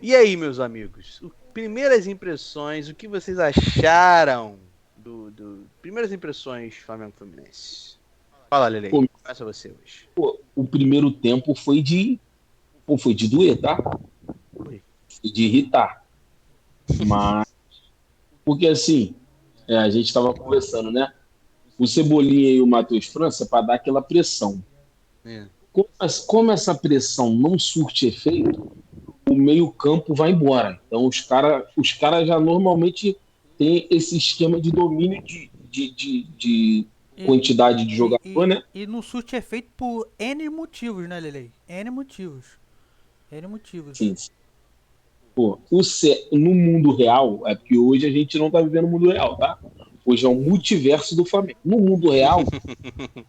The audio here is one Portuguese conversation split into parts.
E aí, meus amigos? Primeiras impressões, o que vocês acharam primeiras impressões Flamengo Fluminense? Fala, Lelei. Pô, Começa você hoje. o primeiro tempo foi de doer, tá? Oi. Foi de irritar. Mas, porque assim, a gente estava conversando, né? O Cebolinha e o Matheus França para dar aquela pressão. É. Como essa pressão não surte efeito, o meio-campo vai embora. Então, os cara já normalmente têm esse esquema de domínio de E, quantidade de e, jogador, e, né? e não surte efeito por N motivos, né, Lelei? N motivos. N motivos. Sim. Pô, no mundo real, é porque hoje a gente não tá vivendo o mundo real, tá? Hoje é o multiverso do Flamengo. No mundo real,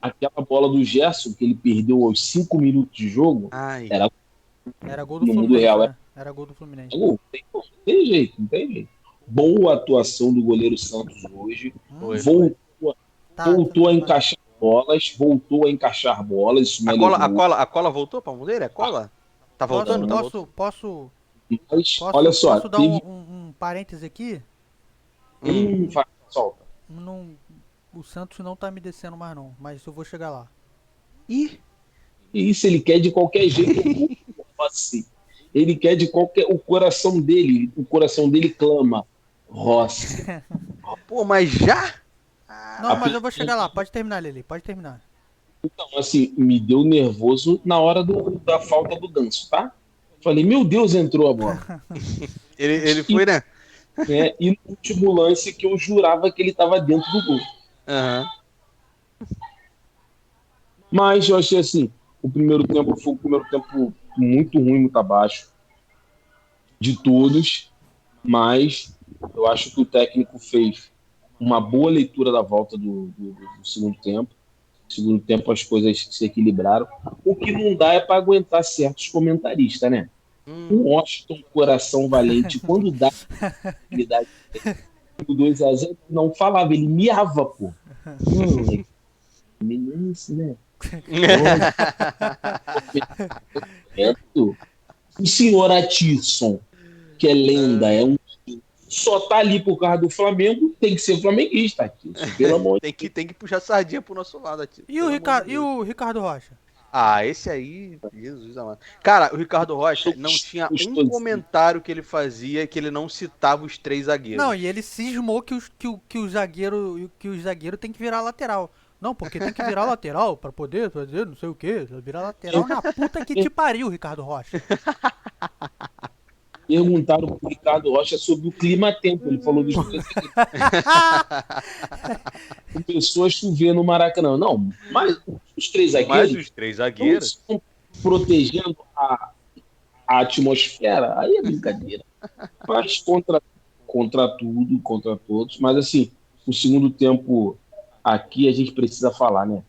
aquela bola do Gerson que ele perdeu aos 5 minutos de jogo, Ai. era Era gol do no mundo Fluminense, real, né? Era gol do Fluminense. gol. Não tem jeito, não tem jeito. Boa atuação do goleiro Santos hoje. Foi. Voltou, Tá, voltou a encaixar bolas, voltou a encaixar bolas, isso me A cola, a alegrou. cola, a cola voltou pra mão dele? A cola? Tá Posso, voltando? Tá Então, posso, voltando? posso, mas olha posso, só, posso dar um, teve um parêntese aqui? Hum. vai, solta. Não, o Santos não tá me descendo mais não, mas eu vou chegar lá. Ih. E isso ele quer de qualquer jeito Rossi. Ele quer de qualquer. O coração dele clama Rossi. Pô, mas já? Não, mas Caraca. eu vou chegar lá. Pode terminar, Lele, pode terminar. Então, assim, me deu nervoso na hora da falta do Ganso, tá? Falei, meu Deus, entrou a bola. Ele E, foi, né? e no último lance que eu jurava que ele estava dentro do gol. Aham. Mas eu achei assim, o primeiro tempo foi um primeiro tempo muito ruim, muito abaixo de todos, mas eu acho que o técnico fez uma boa leitura da volta do segundo tempo. No segundo tempo as coisas se equilibraram. O que não dá é para aguentar certos comentaristas, né? O Hum. Washington, coração valente, quando dá habilidade do 2-0, não falava, ele miava, pô. Não, é Fluminense, né? Pode, momento. O senhor Atisson, que é lenda, só tá ali por causa do Flamengo, tem que ser flamenguista, Atisson, pelo amor de Tem que puxar sardinha pro nosso lado aqui, E o, pelo amor de Ricardo, e Deus. o Ricardo Rocha? Ah, esse aí, Jesus amado. Cara, o Ricardo Rocha não Deus. tinha um Gostosinho. comentário que ele fazia que ele não citava os três Não, zagueiros. e ele cismou que o zagueiro tem que virar lateral. Não, porque tem que virar lateral pra poder fazer não sei o que. Virar lateral na puta que te pariu, Ricardo Rocha. Perguntaram pro Ricardo Rocha sobre o clima-tempo. Ele falou dos três zagueiros. Começou a chover no Maracanã. Não, mas os três Mas zagueiros os três não zagueiros. estão protegendo a atmosfera. Aí é brincadeira. Mas contra tudo, contra todos. Mas assim, o segundo tempo aqui a gente precisa falar, né?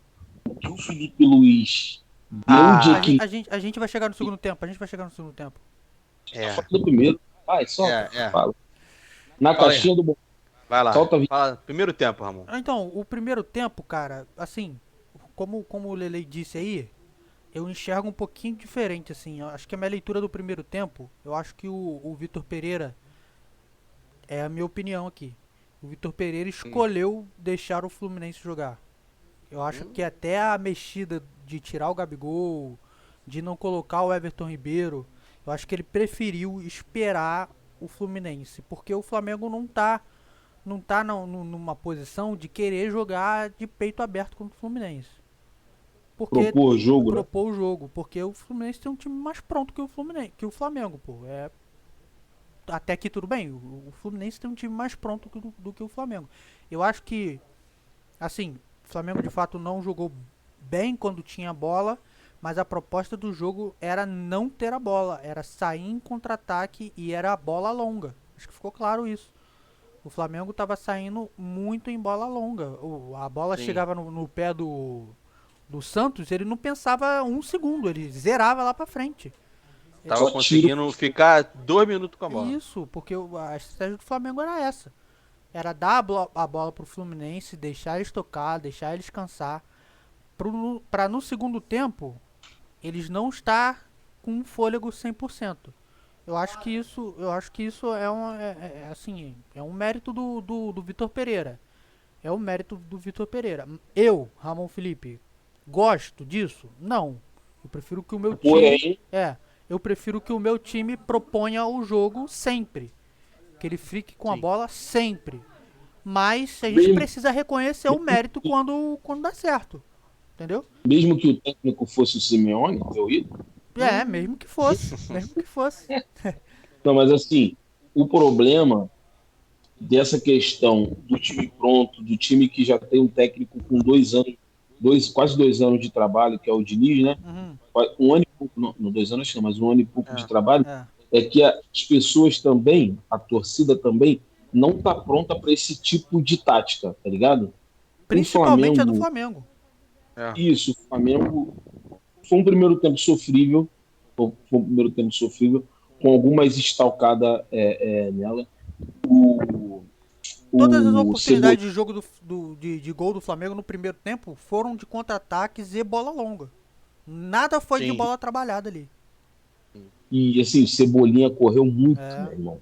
O que o Felipe Luiz deu de A Ah, gente, equilíbrio. a gente, a gente vai chegar no segundo tempo. A gente vai chegar no segundo tempo. Tá é, falando primeiro. Vai, solta. é. Fala. Na Fala aí, caixinha do bom. vai lá. Solta a vida. Fala, primeiro tempo, Ramon. Então, o primeiro tempo, cara, assim, como o Lele disse aí, eu enxergo um pouquinho diferente, assim. Eu acho que a minha leitura do primeiro tempo, eu acho que o Vitor Pereira, é a minha opinião aqui. O Vitor Pereira Hum. escolheu deixar o Fluminense jogar. Eu acho que Hum. até a mexida de tirar o Gabigol, de não colocar o Everton Ribeiro, eu acho que ele preferiu esperar o Fluminense, porque o Flamengo não tá numa posição de querer jogar de peito aberto contra o Fluminense. Porque Propor jogo, né? propor o jogo, porque o Fluminense tem um time mais pronto que o Fluminense, que o Flamengo, pô. Até aqui tudo bem, o Fluminense tem um time mais pronto do que o Flamengo. Eu acho que, assim, o Flamengo de fato não jogou bem quando tinha a bola, mas a proposta do jogo era não ter a bola, era sair em contra-ataque e era a bola longa. Acho que ficou claro isso. O Flamengo estava saindo muito em bola longa. A bola Sim. chegava no pé do Santos, ele não pensava um segundo, ele zerava lá pra frente. Tava Só tiro. conseguindo ficar 2 minutos com a bola. Isso, porque a estratégia do Flamengo era essa. Era dar a bola pro Fluminense, deixar eles tocar, deixar eles cansar. Pra no segundo tempo, eles não estar com um fôlego 100%. Eu acho que isso assim, é um mérito do Vitor Pereira. É o mérito do Vitor Pereira. Eu, Ramon Felipe, gosto disso? Não. Eu prefiro que o meu time. Porém, É. Eu prefiro que o meu time proponha o jogo sempre. Que ele fique com a Sim. bola sempre. Mas a gente mesmo, precisa reconhecer o mérito quando dá certo. Entendeu? mesmo que o técnico fosse o Simeone, teu ídolo, É, mesmo que fosse. Mesmo que fosse. não, mas assim, o problema dessa questão do time pronto, do time que já tem um técnico com 2 anos, quase 2 anos de trabalho, que é o Diniz, né? Uhum. Um ano e pouco, não 2 anos não, mas um ano e pouco de É. trabalho, É. é que as pessoas também, a torcida também, não está pronta para esse tipo de tática, tá ligado? O Principalmente a do Flamengo, Flamengo. É. isso, o Flamengo foi um primeiro tempo sofrível, foi um primeiro tempo sofrível, com algumas estalcadas nela. O, Todas as o Cebolinha, oportunidades de jogo de gol do Flamengo no primeiro tempo foram de contra-ataques e bola longa. Nada foi de Sim. bola trabalhada ali. e assim, o Cebolinha correu muito, É. meu irmão.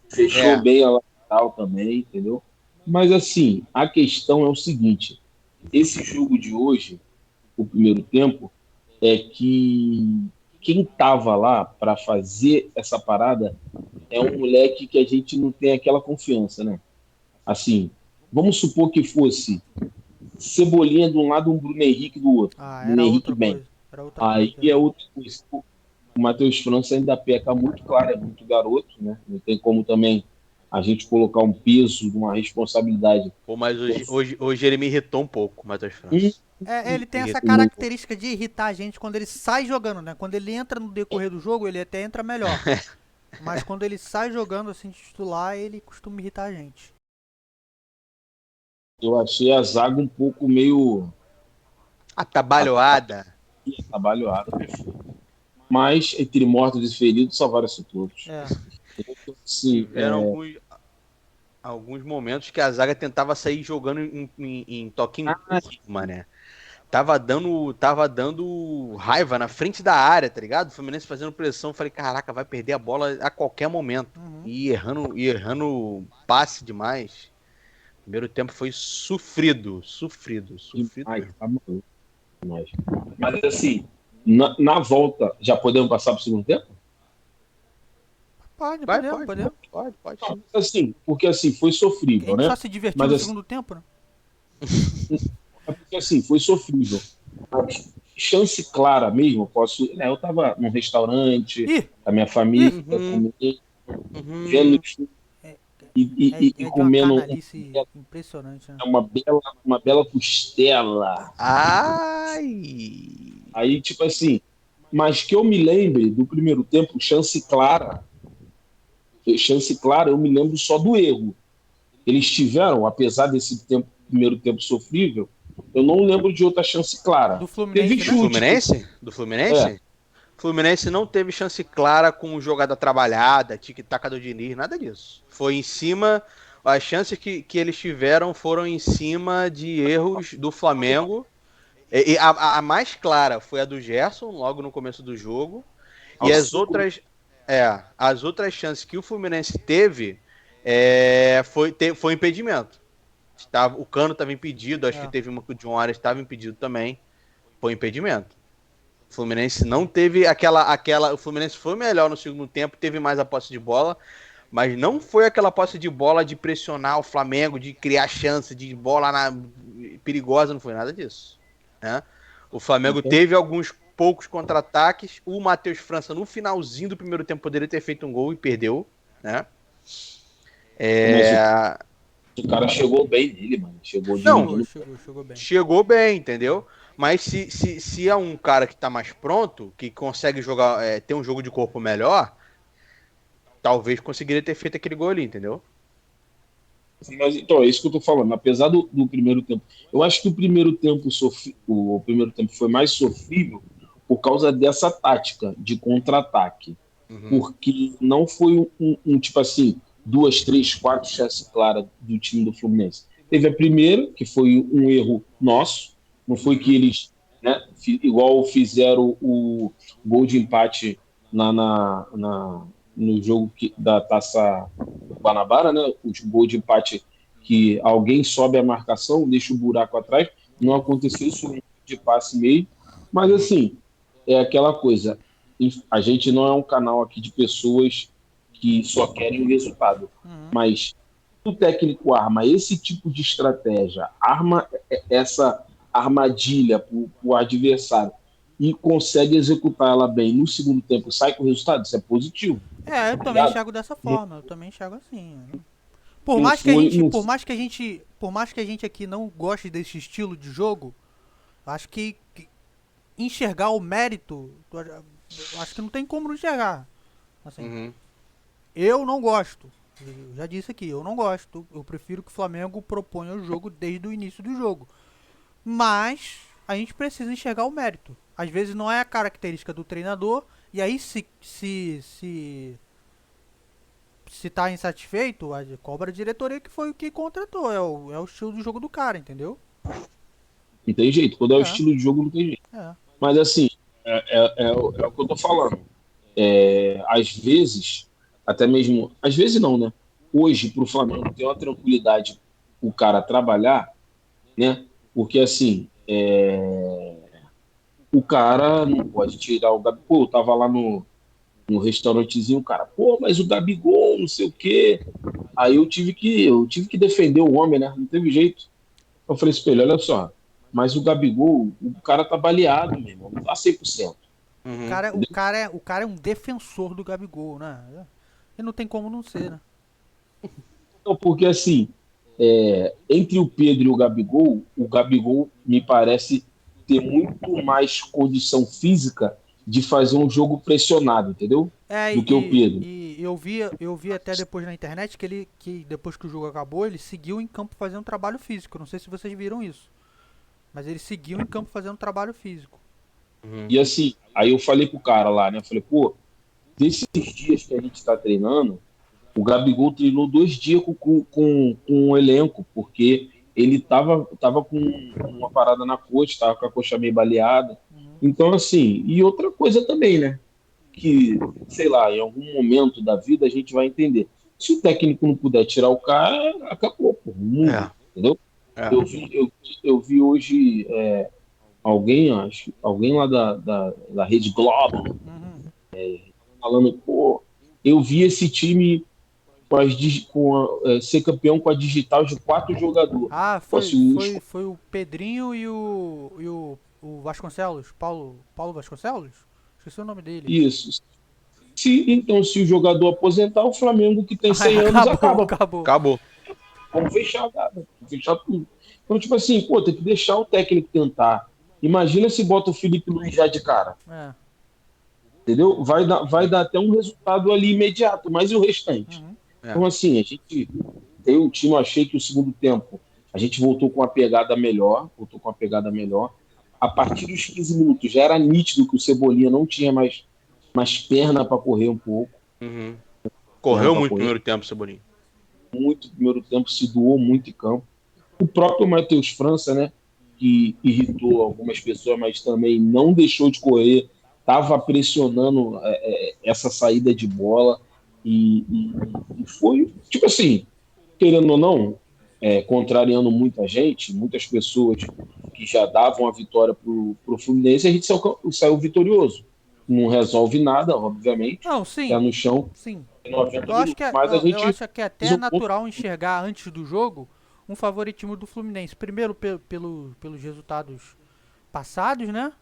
Fechou É. bem a lateral também, entendeu? Mas assim, a questão é o seguinte: esse jogo de hoje, o primeiro tempo, é que quem tava lá para fazer essa parada é um moleque que a gente não tem aquela confiança, né? Assim, vamos supor que fosse Cebolinha de um lado, um Bruno Henrique do outro. Ah, Bruno era Henrique outra bem. coisa. Era outra Aí coisa. é outra coisa. O Matheus França ainda peca muito, claro, é muito garoto, né? Não tem como também a gente colocar um peso, uma responsabilidade. Pô, mas hoje ele me irritou um pouco, o Matheus Um, França. É, ele tem essa Irritou. um, característica de irritar a gente quando ele sai jogando, né? Quando ele entra no decorrer do jogo, ele até entra melhor. Mas quando ele sai jogando assim de titular, ele costuma irritar a gente. eu achei a zaga um pouco meio Atabalhoada. atabalhoada, perfeito. Mas entre mortos e feridos, salvaram-se todos. É. Então, assim, Tiveram alguns momentos que a zaga tentava sair jogando em toque em cima, né? Tava dando raiva na frente da área, tá ligado? O Fluminense fazendo pressão. Falei, caraca, vai perder a bola a qualquer momento. Uhum. E errando passe demais. Primeiro tempo foi sofrido, sofrido, sofrido demais, mesmo. tá maluco, demais. Mas assim, na volta, já podemos passar para o segundo tempo? Pode, Vai, podemos, pode, podemos. pode Não, sim. assim, porque assim, foi A sofrível, gente só né? se divertiu Mas no assim, segundo tempo, né? é porque assim, foi sofrível. Mas chance clara mesmo, eu posso. Né, eu estava num restaurante, Ih, com a minha família, ih, Uhum, comendo, vendo uhum. e é de uma comendo canalice impressionante, né? uma bela costela. Ai! Aí, tipo assim, mas que eu me lembre do primeiro tempo, chance clara, eu me lembro só do erro. Eles tiveram, apesar desse primeiro tempo sofrível, eu não lembro de outra chance clara. Do Teve Fluminense, Do né? chute, Fluminense? Do é, Fluminense? Fluminense não teve chance clara com jogada trabalhada, tic-tac do Diniz, nada disso. Foi em cima. As chances que eles tiveram foram em cima de erros do Flamengo. A mais clara foi a do Gerson, logo no começo do jogo. E aos 5 as outras chances que o Fluminense teve foi impedimento. O Cano estava impedido, acho que É. teve uma que o John Arias estava impedido também. Foi impedimento. O Fluminense não teve aquela. O Fluminense foi melhor no segundo tempo, teve mais a posse de bola, mas não foi aquela posse de bola de pressionar o Flamengo, de criar chance, de bola perigosa, não foi nada disso. Né? O Flamengo então, teve alguns poucos contra-ataques. O Matheus França, no finalzinho do primeiro tempo, poderia ter feito um gol e perdeu. Né? mas É... o cara chegou bem nele, mano. Chegou Não, Chegou bem. chegou bem, entendeu? Mas se é um cara que tá mais pronto, que consegue jogar, ter um jogo de corpo melhor, talvez conseguiria ter feito aquele gol ali, entendeu? Mas então, é isso que eu tô falando. Apesar do primeiro tempo, eu acho que o primeiro tempo foi mais sofrível por causa dessa tática de contra-ataque. Uhum. Porque não foi tipo assim, duas, três, quatro chances claras do time do Fluminense. Teve a primeira, que foi um erro nosso, não foi que eles, né, igual fizeram o gol de empate no jogo da Taça Guanabara, né? O gol de empate que alguém sobe a marcação, deixa o buraco atrás. Não aconteceu isso de passe meio. Mas, assim, é aquela coisa. A gente não é um canal aqui de pessoas que só querem o resultado. Mas o técnico arma esse tipo de estratégia, arma essa armadilha para o adversário e consegue executar ela bem no segundo tempo, sai com o resultado, isso é positivo. Eu Tá também ligado? enxergo dessa Não, forma, eu também enxergo assim. não foi. Não, Por mais que a gente aqui não goste desse estilo de jogo, acho que enxergar o mérito, eu acho que não tem como não enxergar. Assim, Uhum. eu não gosto. Eu já disse aqui, eu não gosto. Eu prefiro que o Flamengo proponha o jogo desde o início do jogo. Mas a gente precisa enxergar o mérito. Às vezes não é a característica do treinador, e aí se tá insatisfeito, cobra a diretoria que foi o que contratou. É o estilo do jogo do cara, entendeu? não tem jeito, quando é o É, estilo de jogo, não tem jeito. é. Mas assim, é o que eu tô falando. Às vezes, até mesmo, às vezes não, né? Hoje, para o Flamengo ter uma tranquilidade o cara trabalhar, né? Porque assim, o cara não pode tirar o Gabigol. Pô, eu tava lá no restaurantezinho, o cara, pô, mas o Gabigol, não sei o quê. Aí eu tive que defender o homem, né? Não teve jeito. Eu falei assim, pra ele, olha só, mas o Gabigol, o cara tá baleado, meu irmão, não tá 100%. Uhum. O cara é um defensor do Gabigol, né? E não tem como não ser, né? Então, porque assim, entre o Pedro e o Gabigol me parece ter muito mais condição física de fazer um jogo pressionado, entendeu? É, Do que o Pedro. e eu vi até depois na internet que depois que o jogo acabou, ele seguiu em campo fazendo trabalho físico. Não sei se vocês viram isso. Mas ele seguiu em campo fazendo trabalho físico. Uhum. E assim, aí eu falei pro cara lá, né? Eu falei, pô, desses dias que a gente tá treinando, o Gabigol treinou 2 dias com o elenco, porque ele tava com uma parada na coxa, tava com a coxa meio baleada. Então, assim, e outra coisa também, né? Que, sei lá, em algum momento da vida a gente vai entender. Se o técnico não puder tirar o cara, acabou, pô, o mundo, É, entendeu? é. Eu vi hoje alguém lá da Rede Globo Uhum. falando, pô, eu vi esse time ser campeão com a digital de 4 jogadores. Ah, Pô, foi o Pedrinho o Vasconcelos, Paulo Vasconcelos? Esqueci o nome dele. isso. Então, se o jogador aposentar, o Flamengo, que tem Ai, 100 anos, acabou, acaba. acabou. Acabou. Vamos fechar, cara. Vamos fechar tudo. Então, tipo assim, pô, tem que deixar o técnico tentar. Imagina se bota o Felipe Luiz já de cara. É. Entendeu? Vai dar até um resultado ali imediato, mas e o restante? Uhum. É. Então, assim, a gente tem um time, eu achei que o segundo tempo a gente voltou com uma pegada melhor, A partir dos 15 minutos já era nítido que o Cebolinha não tinha mais perna para correr um pouco, Uhum. perna Correu para muito no correr primeiro tempo, Cebolinha. muito no primeiro tempo, se doou muito em campo. O próprio Matheus França, né, que irritou algumas pessoas, mas também não deixou de correr, estava pressionando essa saída de bola e foi, tipo assim, querendo ou não, contrariando muita gente, muitas pessoas que já davam a vitória pro Fluminense, a gente saiu vitorioso. Não resolve nada, obviamente, Não, é sim, no chão, sim. em 90 Eu acho que minutos, é, mas a eu gente acho que é fez até um ponto. natural enxergar antes do jogo um favoritismo do Fluminense. Primeiro pelos resultados passados, né?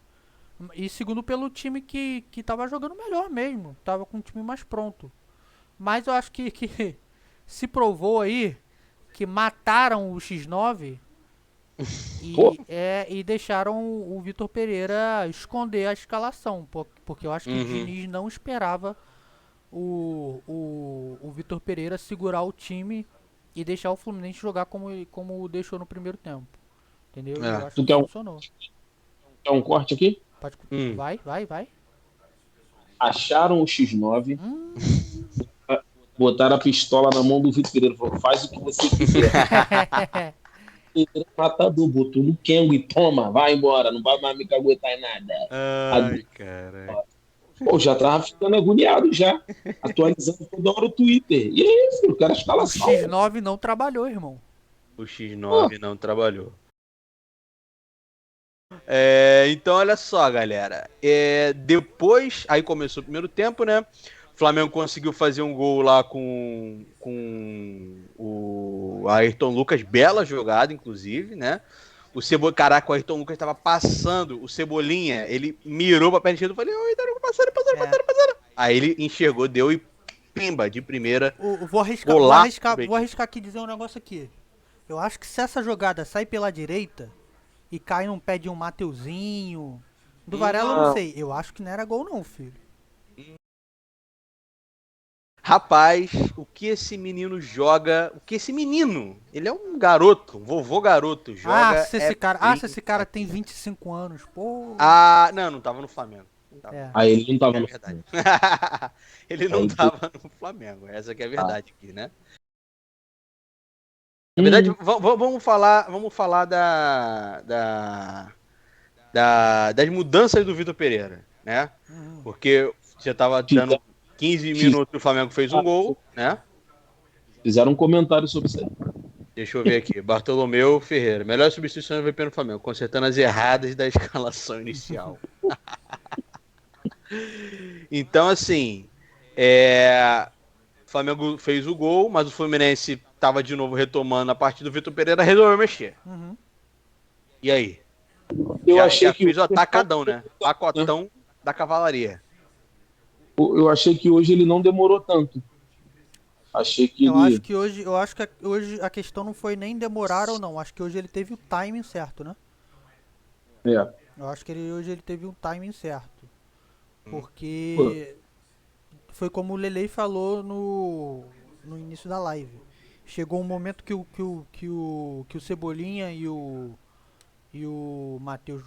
E segundo pelo time que tava jogando melhor mesmo. Tava com um time mais pronto. Mas eu acho que se provou aí que mataram o X9 Pô, e deixaram o Vitor Pereira esconder a escalação. Porque eu acho que o Uhum. Diniz não esperava o Vitor Pereira segurar o time e deixar o Fluminense jogar como deixou no primeiro tempo. Entendeu? E eu É. acho tu que quer um, funcionou. quer um corte aqui? Pode, Hum. vai. Acharam o X9, Hum. botaram a pistola na mão do Vitor Pereira, falou, faz o que você quiser. Ele é matador, botou no Kengo e toma, vai embora, não vai mais me caguetar em nada. Ai, caralho. Pô, já tava ficando agoniado já, atualizando toda hora o Twitter. E é isso, eu quero a O escalação. X9 não trabalhou, irmão. O Pô, X9 não trabalhou. Então, olha só, galera. Depois, aí começou o primeiro tempo, né? O Flamengo conseguiu fazer um gol lá com o Ayrton Lucas. Bela jogada, inclusive, né? Caraca, o Ayrton Lucas estava passando. O Cebolinha, ele mirou pra perna esquerda. Eu falei, oi, tá passando, passando, É. passando, passando. Aí ele enxergou, deu e pimba, de primeira. Vou arriscar, vou Golaço do arriscar, vou Betinho. arriscar aqui dizer um negócio aqui. Eu acho que se essa jogada sai pela direita e cai num pé de um Mateuzinho, do Varela eu não não. sei. Eu acho que não era gol não, filho. Rapaz, o que esse menino joga, o que esse menino, ele é um garoto, um vovô garoto, joga é Se esse cara tem brincadeira. 25 anos, pô. Ah, não tava no Flamengo. Não tava no É. Aí Flamengo. ele não Essa que tava é a no verdade. Flamengo. Ele não Aí, tava no Flamengo, essa que é a tá. verdade aqui, né? Na verdade, vamos falar das mudanças do Vitor Pereira, né? Uhum. Porque já tava dando Fizeram, 15 minutos e o Flamengo fez um gol, né? fizeram um comentário sobre isso aí. Deixa eu ver aqui. Bartolomeu Ferreira. Melhor substituição do VP no Flamengo, consertando as erradas da escalação inicial. Então, assim, o Flamengo fez o gol, mas o Fluminense estava de novo retomando a partida do Vitor Pereira, resolveu mexer. Uhum. E aí? Eu Já achei que fez o atacadão, né? né? Pacotão da cavalaria. Eu achei que hoje ele não demorou tanto. Achei que ele. Eu acho que hoje a questão não foi nem demorar ou não. Acho que hoje ele teve o timing certo, né? É. Eu acho que hoje ele teve um timing certo. Pô, Porque foi como o Lelei falou no início da live. Chegou um momento que o Cebolinha e o Matheus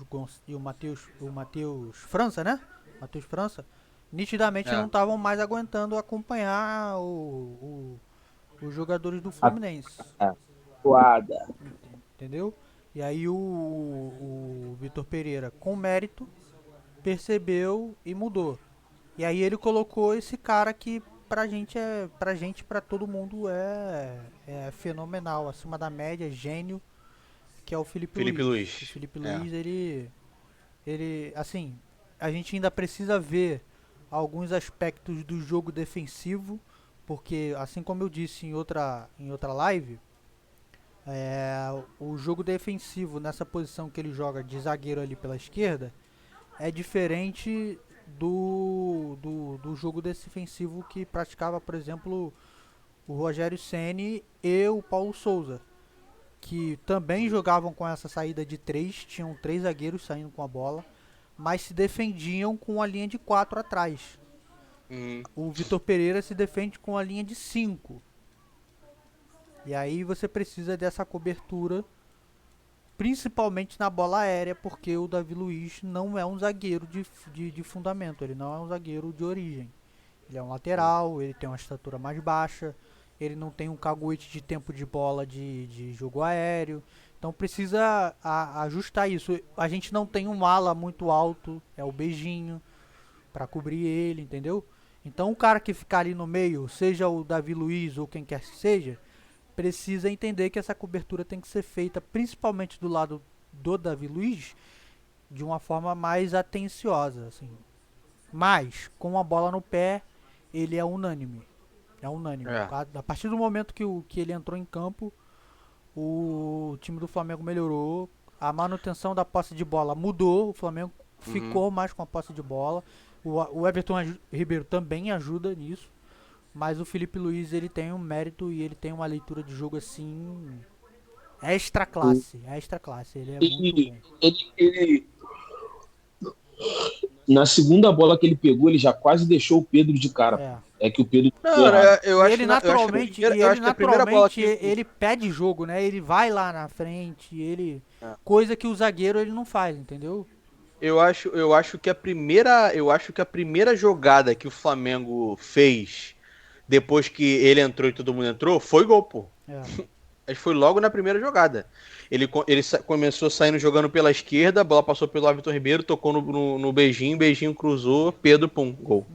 França, né? Matheus França, nitidamente não É. estavam mais aguentando acompanhar os jogadores do Fluminense, atuada. entendeu? E aí o Vitor Pereira, com mérito, percebeu e mudou. E aí ele colocou esse cara que pra todo mundo é fenomenal, acima da média, gênio, que é o Felipe Felipe Luiz. O Luiz. Felipe É. Luiz, ele, assim, a gente ainda precisa ver alguns aspectos do jogo defensivo, porque assim como eu disse em outra live, o jogo defensivo nessa posição que ele joga de zagueiro ali pela esquerda é diferente do jogo defensivo que praticava, por exemplo, o Rogério Ceni e o Paulo Souza, que também jogavam com essa saída de três, tinham três zagueiros saindo com a bola, mas se defendiam com a linha de quatro atrás. Hum, O Vitor Pereira se defende com a linha de cinco. E aí você precisa dessa cobertura, principalmente na bola aérea, porque o Davi Luiz não é um zagueiro de fundamento, ele não é um zagueiro de origem. Ele é um lateral, ele tem uma estatura mais baixa, ele não tem um caguete de tempo de bola de jogo aéreo. Então precisa ajustar isso. A gente não tem um ala muito alto, é o beijinho, para cobrir ele, entendeu? Então o cara que ficar ali no meio, seja o Davi Luiz ou quem quer que seja, precisa entender que essa cobertura tem que ser feita principalmente do lado do Davi Luiz de uma forma mais atenciosa, assim. Mas com a bola no pé, ele é unânime. É unânime. é. A partir do momento que ele entrou em campo, o time do Flamengo melhorou. A manutenção da posse de bola mudou. O Flamengo Uhum. ficou mais com a posse de bola. O Everton Ribeiro também ajuda nisso. Mas o Felipe Luiz, ele tem um mérito e ele tem uma leitura de jogo assim extra classe, extra classe. Ele é muito Ele, bom. ele, na segunda bola que ele pegou, ele já quase deixou o Pedro de cara. Pô. É. É que o Pedro Não, foi errado. eu acho que eu acho que a primeira bola que Ele pede jogo, né? Ele vai lá na frente, ele é. coisa que o zagueiro ele não faz, entendeu? Eu acho que a primeira jogada que o Flamengo fez depois que ele entrou e todo mundo entrou foi gol, pô. É. Acho que foi logo na primeira jogada. Ele começou saindo jogando pela esquerda, a bola passou pelo Everton Ribeiro, tocou no Beijinho, Beijinho cruzou, Pedro, pum, gol.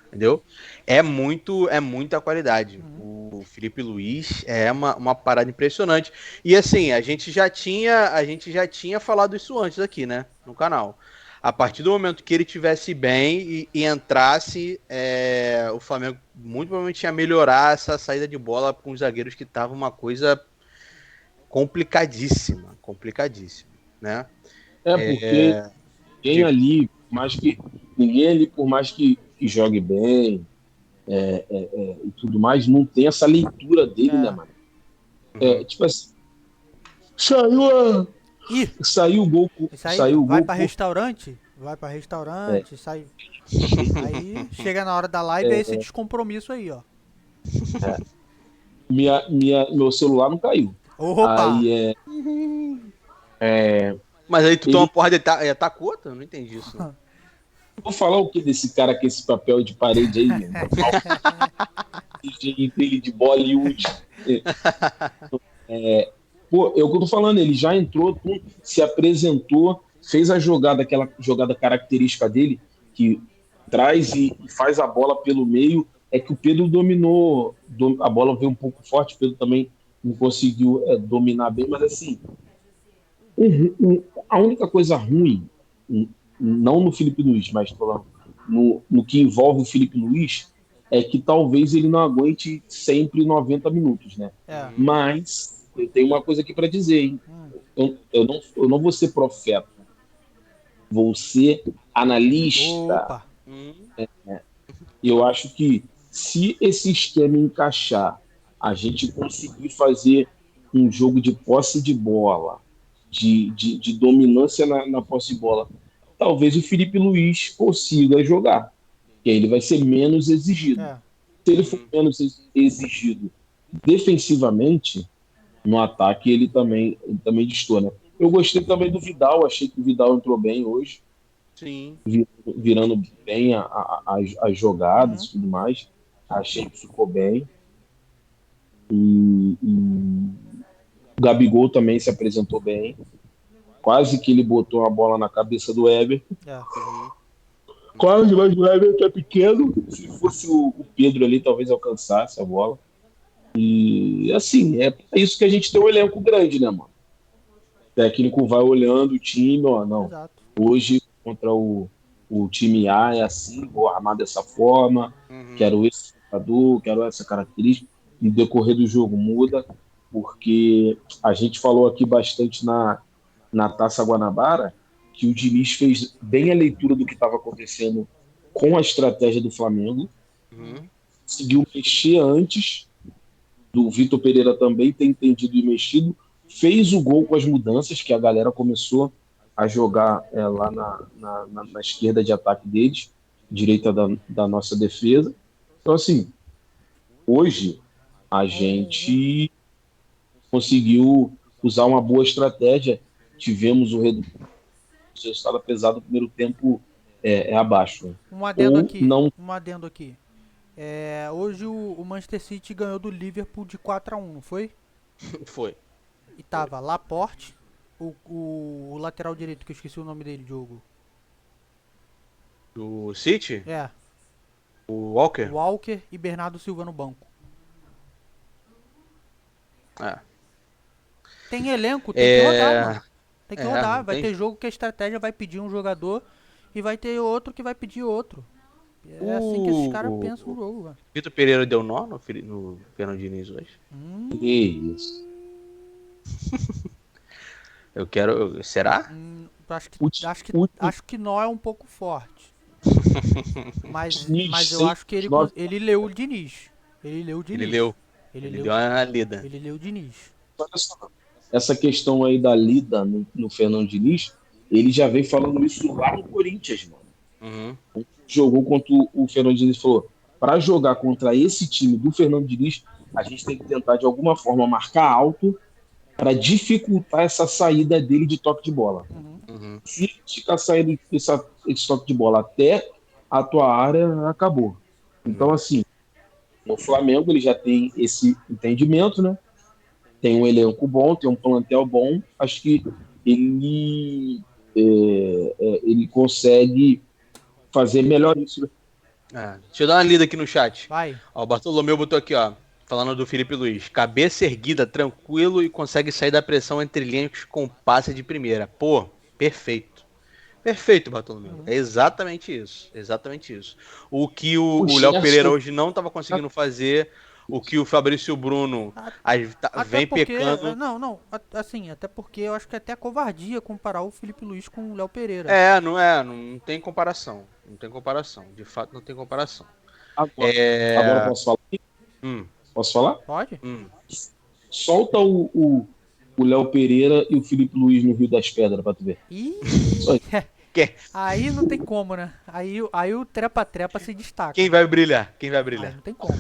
Entendeu? É muita qualidade. O Felipe Luiz é uma parada impressionante. E assim, a gente já tinha falado isso antes aqui, né? No canal. A partir do momento que ele tivesse bem e entrasse, o Flamengo muito provavelmente ia melhorar essa saída de bola com os zagueiros, que tava uma coisa complicadíssima, complicadíssima, né? Porque ninguém Diga. ali, por mais que jogue bem e tudo mais, não tem essa leitura dele, né, É. mano? Tipo assim, saiu, Ih, saiu o gol, isso aí saiu o vai gol. pra restaurante, sai. Aí chega na hora da live, é esse descompromisso aí, ó. Meu celular não caiu. Opa! Aí Mas aí tu toma ele, uma porra de taca outra? Eu não entendi isso, não. vou falar o que desse cara com esse papel de parede aí, mano? Dele de Bollywood. Pô, é o que eu tô falando, ele já entrou, se apresentou, fez a jogada, aquela jogada característica dele, que traz e faz a bola pelo meio. É que o Pedro dominou, a bola veio um pouco forte, o Pedro também não conseguiu dominar bem, mas assim, a única coisa ruim, não no Felipe Luiz, mas falando no que envolve o Felipe Luiz, é que talvez ele não aguente sempre 90 minutos, né? É. Mas eu tenho uma coisa aqui para dizer, hein? Eu não vou ser profeta, vou ser analista. Opa! E eu acho que se esse esquema encaixar, a gente conseguir fazer um jogo de posse de bola, de dominância na posse de bola, talvez o Felipe Luiz consiga jogar. E aí ele vai ser menos exigido. É. Se ele for menos exigido defensivamente, no ataque ele também destoa, né? Eu gostei também do Vidal, achei que o Vidal entrou bem hoje, Sim. virando bem as jogadas e tudo mais. Achei que ficou bem. E o Gabigol também se apresentou bem. Quase que ele botou a bola na cabeça do Everton. É. Quase, mas o Everton é pequeno. Se fosse o Pedro ali, talvez alcançasse a bola. E assim, é isso que a gente tem um elenco grande, né, mano? O técnico vai olhando o time, ó, não. Exato. Hoje, contra o time A, é assim, vou armar dessa forma, quero esse jogador, quero essa característica. No decorrer do jogo muda, porque a gente falou aqui bastante na Taça Guanabara que o Diniz fez bem a leitura do que estava acontecendo com a estratégia do Flamengo, conseguiu mexer antes do Vitor Pereira também ter entendido e mexido, fez o gol com as mudanças, que a galera começou a jogar lá na esquerda de ataque deles, direita da nossa defesa. Então, assim, hoje a gente conseguiu usar uma boa estratégia, tivemos o resultado, apesar do primeiro tempo abaixo. Né? Um adendo Ou aqui. não. Um adendo aqui. Hoje o Manchester City ganhou do Liverpool de 4-1, não foi? Foi. E tava Laporte, o lateral direito, que eu esqueci o nome dele, Diogo. Do City? É, O Walker? Walker e Bernardo Silva no banco. É. Tem elenco, tem que rodar, mano. Tem que rodar. não Vai tem- ter jogo que a estratégia vai pedir um jogador e vai ter outro que vai pedir outro. É assim que esses caras pensam no jogo, velho. Vitor Pereira deu nó no Fernando Diniz hoje. Que isso. Eu quero. Será? Acho que nó é um pouco forte. Mas Diniz, eu acho que 6-9. ele leu o Diniz. Ele leu o Diniz. Ele leu. Ele Ele leu, deu uma lida. ele leu o Diniz. Olha só, essa questão aí da lida no Fernando Diniz, ele já vem falando isso lá no Corinthians, mano. Jogou contra o Fernando Diniz e falou: para jogar contra esse time do Fernando Diniz, a gente tem que tentar de alguma forma marcar alto para dificultar essa saída dele de toque de bola. Se ficar saindo esse toque de bola até a tua área, acabou. Então, assim, o Flamengo ele já tem esse entendimento, né? tem um elenco bom, tem um plantel bom. Acho que ele, ele consegue fazer melhor isso. Deixa eu dar uma lida aqui no chat. Vai. Ó, o Bartolomeu botou aqui, ó. Falando do Felipe Luiz. Cabeça erguida, tranquilo e consegue sair da pressão entre linhas com passe de primeira. Pô, perfeito. Perfeito, Bartolomeu. É exatamente isso. Exatamente isso. O que o Léo Pereira hoje não estava conseguindo fazer, o que o Fabrício Bruno vem porque, pecando. Não, assim, até porque eu acho que é até covardia comparar o Felipe Luiz com o Léo Pereira. Não tem comparação. Não tem comparação. De fato, não tem comparação. Agora posso falar? Posso falar? Pode? Solta o Léo Pereira e o Felipe Luiz no Rio das Pedras pra tu ver. Ih! Aí não tem como, né? Aí o trepa-trepa se destaca. Quem vai brilhar? Quem vai Aí brilhar? não tem como.